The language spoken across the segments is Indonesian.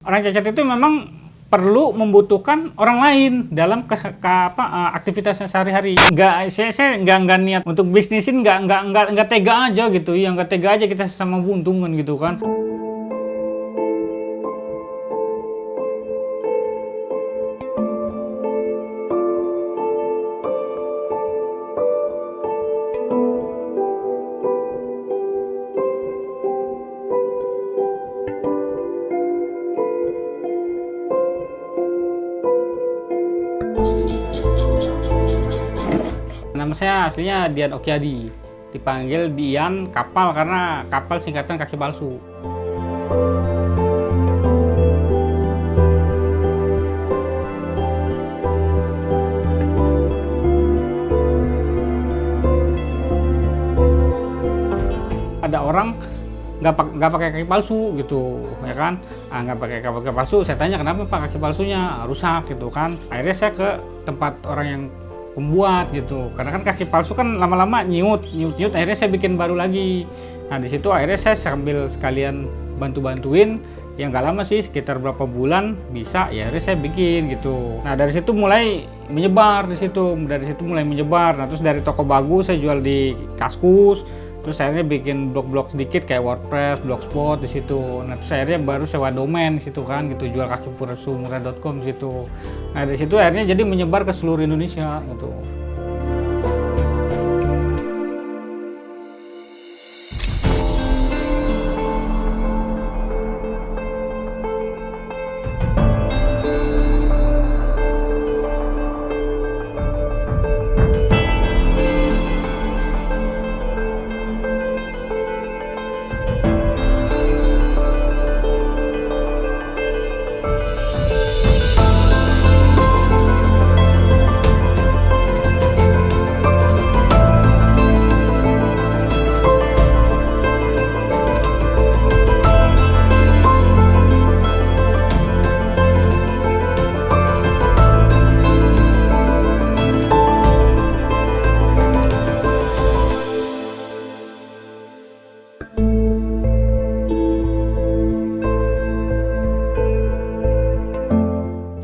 Orang cacat itu memang perlu membutuhkan orang lain dalam aktivitasnya sehari-hari. Saya nggak niat untuk bisnisin, nggak tega aja gitu. Ya nggak tega aja kita sama buntungan gitu kan. Nama saya aslinya Dian Okyadi, dipanggil Dian Kapal karena kapal singkatan kaki palsu. Ada orang nggak pakai kaki palsu gitu, ya kan? Nggak pakai kaki palsu. Saya tanya kenapa Pak kaki palsunya rusak gitu kan? Akhirnya saya ke tempat orang yang pembuat gitu, karena kan kaki palsu kan lama-lama nyut. Akhirnya saya bikin baru lagi. Nah di situ akhirnya saya sambil sekalian bantuin, yang nggak lama sih, sekitar berapa bulan bisa, ya akhirnya saya bikin gitu. Nah dari situ mulai menyebar Nah terus dari toko bagus saya jual di Kaskus. Terus akhirnya bikin blog-blog sedikit kayak WordPress, Blogspot di situ. Nah terus akhirnya baru sewa domain di situ kan, gitu, jual kakipalsumurah.com di situ. Nah dari situ akhirnya jadi menyebar ke seluruh Indonesia gitu.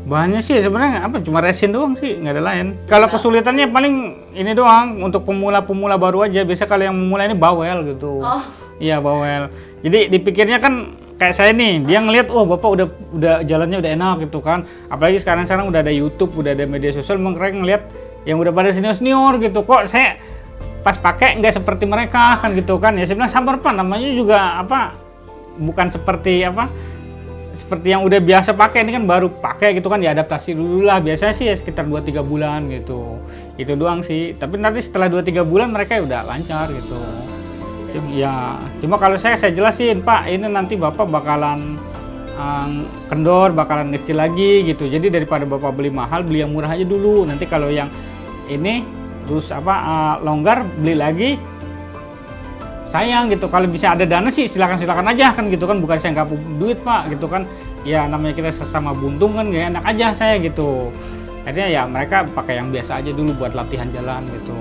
Bahannya sih sebenarnya cuma resin doang sih, nggak ada lain. Kalau kesulitannya paling ini doang, untuk pemula baru aja. Biasa kalau yang memulai ini bawel gitu. Iya bawel. Jadi dipikirnya kan kayak saya nih, dia ngelihat bapak udah jalannya udah enak gitu kan. Apalagi sekarang udah ada YouTube, udah ada media sosial, mereka ngelihat yang udah pada senior gitu. Kok saya pas pakai nggak seperti mereka kan gitu kan. Ya sebenarnya sabar Pak, namanya juga bukan seperti seperti yang udah biasa pakai, ini kan baru pakai gitu kan, diadaptasi dulu lah. Biasanya sih ya sekitar 2-3 bulan gitu. Itu doang sih. Tapi nanti setelah 2-3 bulan mereka udah lancar gitu. Cuma kalau saya jelasin, Pak, ini nanti Bapak bakalan kendor, bakalan kecil lagi gitu. Jadi daripada Bapak beli mahal, beli yang murah aja dulu. Nanti kalau yang ini terus longgar, beli lagi. Sayang gitu, kalau bisa ada dana sih silakan aja kan gitu kan, bukan saya nggak punya duit Pak gitu kan. Ya namanya kita sesama buntung kan, gak enak aja saya gitu. Akhirnya ya mereka pakai yang biasa aja dulu buat latihan jalan gitu.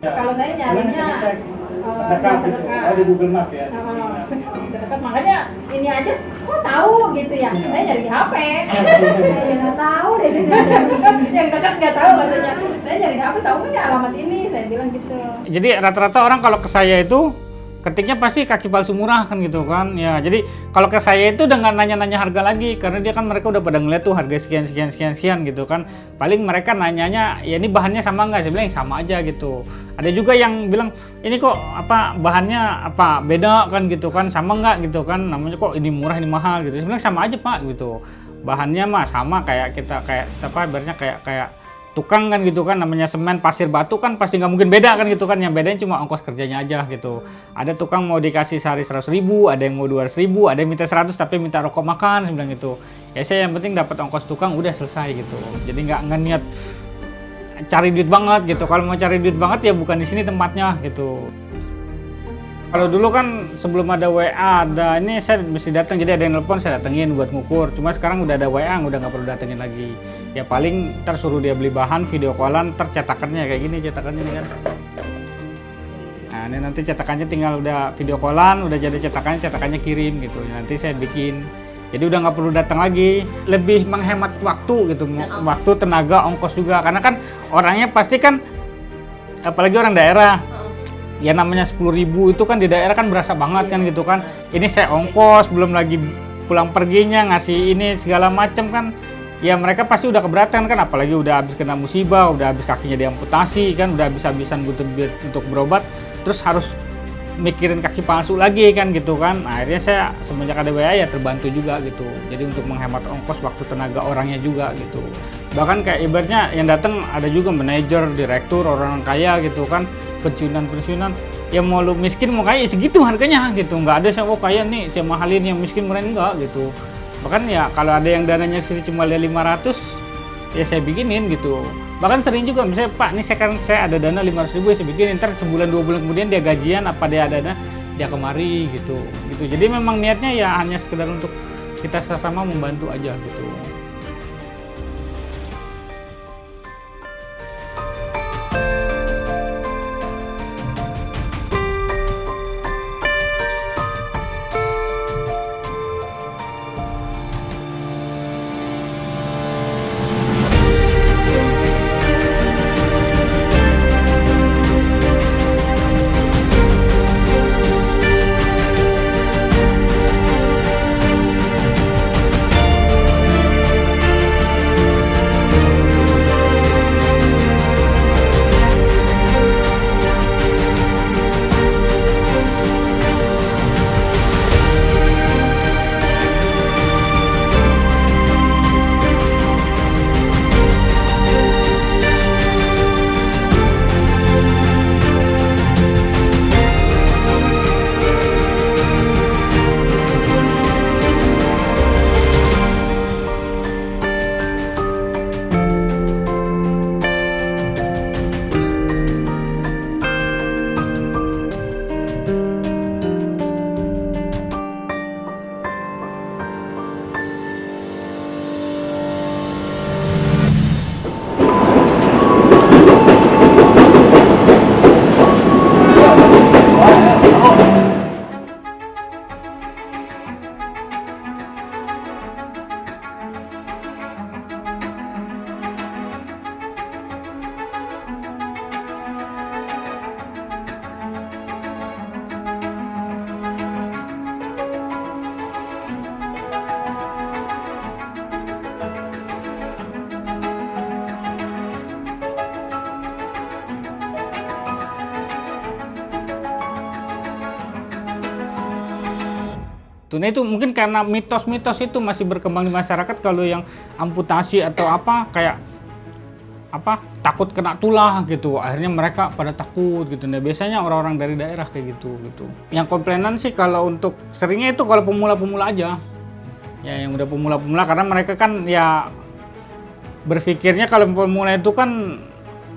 Kalau saya nyarinya dekat gitu, di Google Map ya. dekat, makanya ini aja kok tahu gitu ya. Saya nyari di HP. Saya nggak tahu deh. Yang dekat nggak tahu katanya. Saya nyari di HP, tahu nggak alamat ini? Saya bilang gitu. Jadi rata-rata orang kalau ke saya itu ketiknya pasti kaki palsu murah kan gitu kan. Ya jadi kalau ke saya itu udah nggak nanya-nanya harga lagi, karena dia kan mereka udah pada ngeliat tuh harga sekian gitu kan. Paling mereka nanyanya ya ini bahannya sama nggak? Saya bilang sama aja gitu. Ada juga yang bilang ini kok bahannya beda kan gitu kan, sama nggak gitu kan, namanya kok ini murah ini mahal gitu. Sebenarnya sama aja Pak gitu, bahannya mah sama kayak ibaratnya kayak tukang kan gitu kan, namanya semen, pasir, batu kan pasti nggak mungkin beda kan gitu kan. Yang bedanya cuma ongkos kerjanya aja gitu. Ada tukang mau dikasih sehari 100.000, ada yang mau 200.000, ada yang minta 100 tapi minta rokok makan, saya bilang gitu. Ya saya yang penting dapat ongkos tukang udah selesai gitu. Jadi nggak niat cari duit banget gitu. Kalau mau cari duit banget ya bukan di sini tempatnya gitu. Kalau dulu kan sebelum ada WA, ada ini saya mesti datang, jadi ada yang nelpon saya datengin buat ngukur. Cuma sekarang udah ada WA, udah nggak perlu datengin lagi. Ya paling ntar suruh dia beli bahan, video callan, ntar cetakannya kayak gini cetakannya nih kan. Nah ini nanti cetakannya tinggal udah video callan, udah jadi cetakannya kirim gitu. Nanti saya bikin. Jadi udah nggak perlu datang lagi, lebih menghemat waktu gitu, waktu, tenaga, ongkos juga. Karena kan orangnya pasti kan, apalagi orang daerah. Ya namanya 10.000 itu kan di daerah kan berasa banget kan gitu kan. Ini saya ongkos, belum lagi pulang perginya, ngasih ini segala macam kan. Ya mereka pasti udah keberatan kan, apalagi udah habis kena musibah, udah habis kakinya diamputasi kan, udah habis-habisan butuh duit untuk berobat, terus harus mikirin kaki palsu lagi kan gitu kan. Nah, akhirnya saya semenjak ada WA ya terbantu juga gitu. Jadi untuk menghemat ongkos, waktu, tenaga orangnya juga gitu. Bahkan kayak ibaratnya yang datang ada juga manajer, direktur, orang kaya gitu kan. Pensiunan ya mau lu miskin mau kaya segitu harganya gitu, nggak ada saya kaya nih saya mahalin, yang miskin murah enggak gitu. Bahkan ya kalau ada yang dananya sini cuma 500 ya saya bikinin gitu. Bahkan sering juga misalnya Pak nih sekarang saya ada dana 500.000 ya saya bikinin, ntar sebulan 2 bulan kemudian dia gajian apa dia ada dana dia kemari gitu. Jadi memang niatnya ya hanya sekedar untuk kita sama-sama membantu aja gitu. Nah itu mungkin karena mitos-mitos itu masih berkembang di masyarakat, kalau yang amputasi atau apa kayak apa takut kena tulah gitu, akhirnya mereka pada takut gitu. Nah biasanya orang-orang dari daerah kayak gitu. Yang komplainan sih kalau untuk seringnya itu kalau pemula-pemula aja, ya yang udah pemula-pemula, karena mereka kan ya berpikirnya kalau pemula itu kan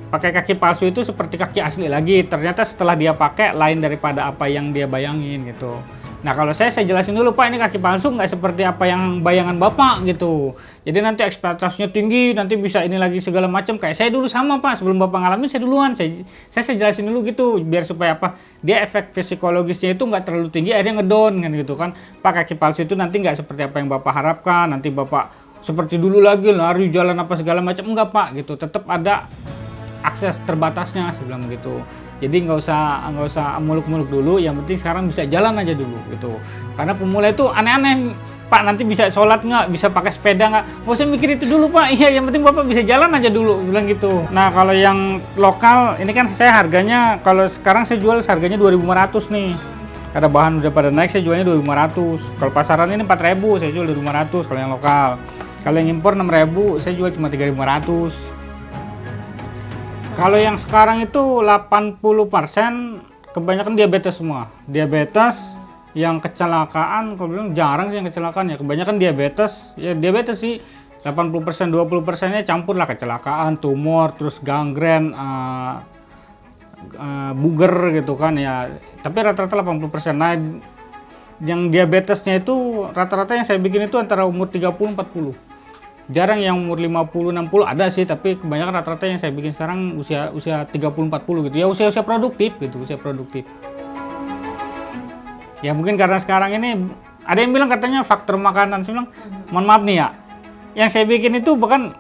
pakai kaki palsu itu seperti kaki asli lagi, ternyata setelah dia pakai lain daripada apa yang dia bayangin gitu. Nah kalau saya jelasin dulu Pak, ini kaki palsu nggak seperti apa yang bayangan Bapak gitu. Jadi nanti ekspektasinya tinggi, nanti bisa ini lagi segala macam. Kayak saya dulu sama Pak, sebelum Bapak ngalamin saya duluan. Saya jelasin dulu gitu, biar supaya apa? Dia efek psikologisnya itu nggak terlalu tinggi, akhirnya ngedon kan gitu kan. Pak kaki palsu itu nanti nggak seperti apa yang Bapak harapkan, nanti Bapak seperti dulu lagi lari jalan apa segala macam, enggak Pak gitu. Tetap ada akses terbatasnya sebelum gitu. Jadi nggak usah muluk-muluk dulu, yang penting sekarang bisa jalan aja dulu gitu. Karena pemula itu aneh-aneh Pak, nanti bisa sholat nggak, bisa pakai sepeda nggak, nggak usah mikir itu dulu Pak. Iya yang penting Bapak bisa jalan aja dulu, bilang gitu. Nah kalau yang lokal ini kan saya harganya, kalau sekarang saya jual harganya 2.500 nih. Karena bahan udah pada naik, saya jualnya 2.500. Kalau pasaran ini 4.000, saya jual 2.500 kalau yang lokal. Kalau yang impor 6.000, saya jual cuma 3.500. Kalau yang sekarang itu 80% kebanyakan diabetes semua. Diabetes, yang kecelakaan, kalau bilang jarang sih yang kecelakaan ya. Kebanyakan diabetes, ya diabetes sih. 80%, 20%-nya campur lah kecelakaan, tumor, terus gangren, buger gitu kan ya. Tapi rata-rata 80%. Nah, yang diabetesnya itu rata-rata yang saya bikin itu antara umur 30-40. Jarang yang umur 50-60 ada sih, tapi kebanyakan rata-rata yang saya bikin sekarang usia 30-40 gitu. Ya usia-usia produktif gitu, usia produktif. Ya mungkin karena sekarang ini ada yang bilang katanya faktor makanan. Saya bilang, mohon maaf nih ya, yang saya bikin itu bukan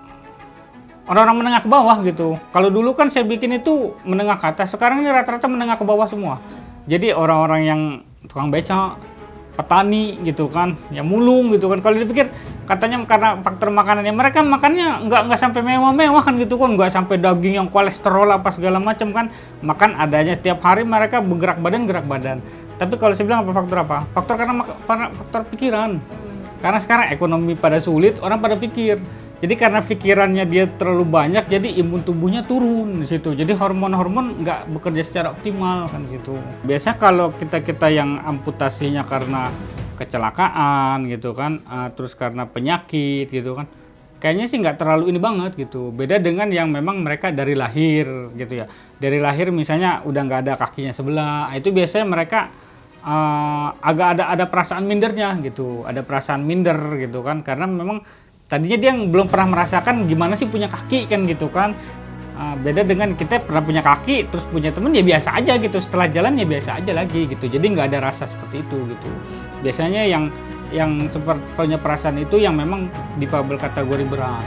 orang-orang menengah ke bawah gitu. Kalau dulu kan saya bikin itu menengah ke atas, sekarang ini rata-rata menengah ke bawah semua. Jadi orang-orang yang tukang beca, petani gitu kan, ya mulung gitu kan. Kalau dipikir katanya karena faktor makanannya, mereka makannya nggak sampai mewah-mewah kan gitu kan, nggak sampai daging yang kolesterol apa segala macam kan. Makan adanya setiap hari, mereka bergerak badan. Tapi kalau saya bilang apa faktor apa? Faktor karena faktor pikiran. Karena sekarang ekonomi pada sulit, orang pada pikir. Jadi karena pikirannya dia terlalu banyak, jadi imun tubuhnya turun di situ. Jadi hormon-hormon nggak bekerja secara optimal kan di situ. Biasanya kalau kita yang amputasinya karena kecelakaan gitu kan, terus karena penyakit gitu kan, kayaknya sih nggak terlalu ini banget gitu. Beda dengan yang memang mereka dari lahir gitu ya. Dari lahir misalnya udah nggak ada kakinya sebelah, itu biasanya mereka agak ada perasaan mindernya gitu, ada perasaan minder gitu kan, karena memang tadinya dia belum pernah merasakan gimana sih punya kaki kan gitu kan. Beda dengan kita pernah punya kaki terus punya temen ya biasa aja gitu, setelah jalan ya biasa aja lagi gitu, jadi nggak ada rasa seperti itu gitu. Biasanya yang seperti punya perasaan itu yang memang difabel kategori berat,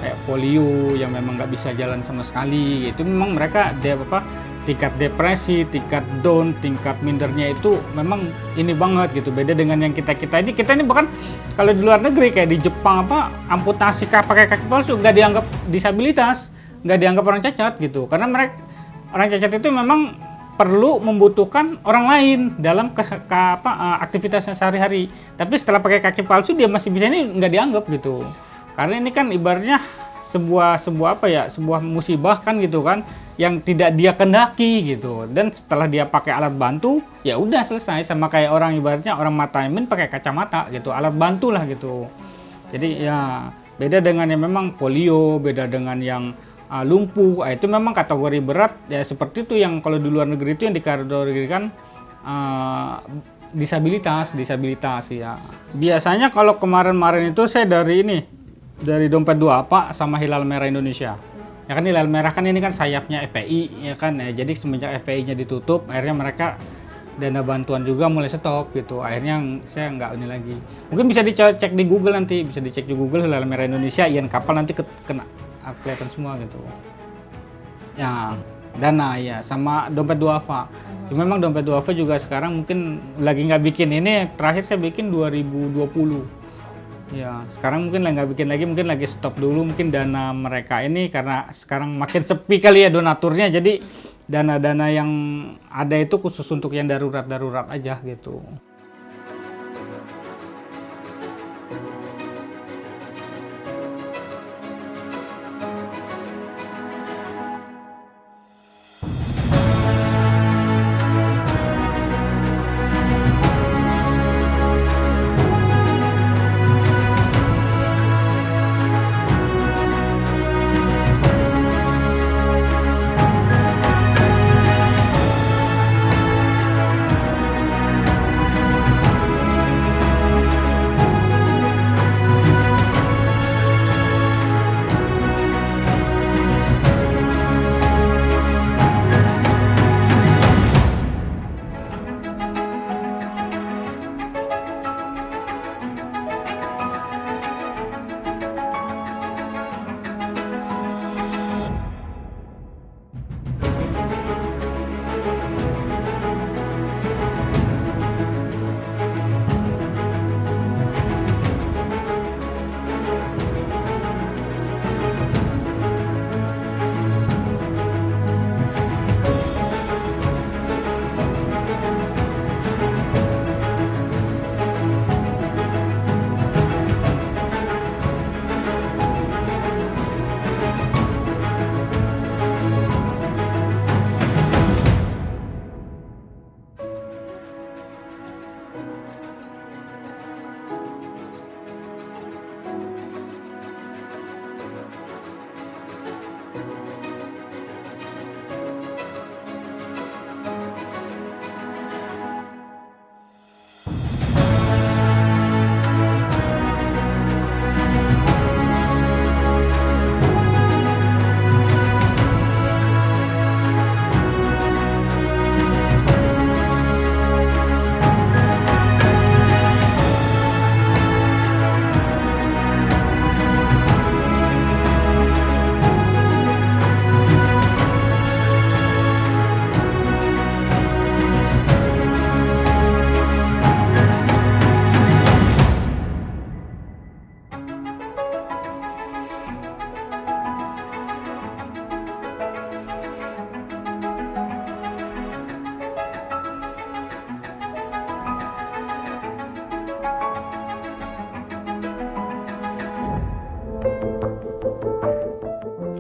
kayak polio yang memang nggak bisa jalan sama sekali, itu memang mereka tingkat depresi, tingkat down, tingkat mindernya itu memang ini banget gitu. Beda dengan yang kita ini bahkan kalau di luar negeri kayak di Jepang amputasi pakai kaki palsu nggak dianggap disabilitas, nggak dianggap orang cacat gitu, karena mereka orang cacat itu memang perlu membutuhkan orang lain dalam aktivitasnya sehari-hari. Tapi setelah pakai kaki palsu dia masih bisa, ini nggak dianggap gitu, karena ini kan ibaratnya sebuah musibah kan gitu kan, yang tidak dia kendaki gitu. Dan setelah dia pakai alat bantu ya udah selesai, sama kayak orang ibaratnya orang mata imin pakai kacamata gitu, alat bantu lah gitu. Jadi ya beda dengan yang memang polio, beda dengan yang lumpuh, itu memang kategori berat ya, seperti itu yang kalau di luar negeri itu yang dikategorikan disabilitas ya. Biasanya kalau kemarin itu saya dari Dompet Duafa sama Hilal Merah Indonesia. Ya kan Hilal Merah kan ini kan sayapnya FPI ya kan. Ya, jadi semenjak FPI-nya ditutup, akhirnya mereka dana bantuan juga mulai stop gitu. Akhirnya saya nggak ini lagi. Mungkin bisa dicek di Google nanti, bisa dicek di Google Hilal Merah Indonesia, Ian Kapal nanti kena kelihatan semua gitu. Ya, dana ya sama Dompet Duafa. Cuma memang Dompet Duafa juga sekarang mungkin lagi nggak bikin ini. Terakhir saya bikin 2020. Ya, sekarang mungkin nggak bikin lagi, mungkin lagi stop dulu, mungkin dana mereka ini karena sekarang makin sepi kali ya donaturnya, jadi dana-dana yang ada itu khusus untuk yang darurat aja gitu.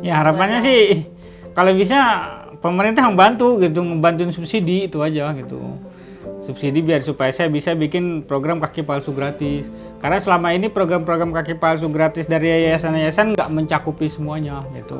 Ya harapannya sih kalau bisa pemerintah membantu gitu, ngebantuin subsidi itu aja gitu. Subsidi biar supaya saya bisa bikin program kaki palsu gratis. Karena selama ini program-program kaki palsu gratis dari yayasan-yayasan nggak mencakupi semuanya gitu.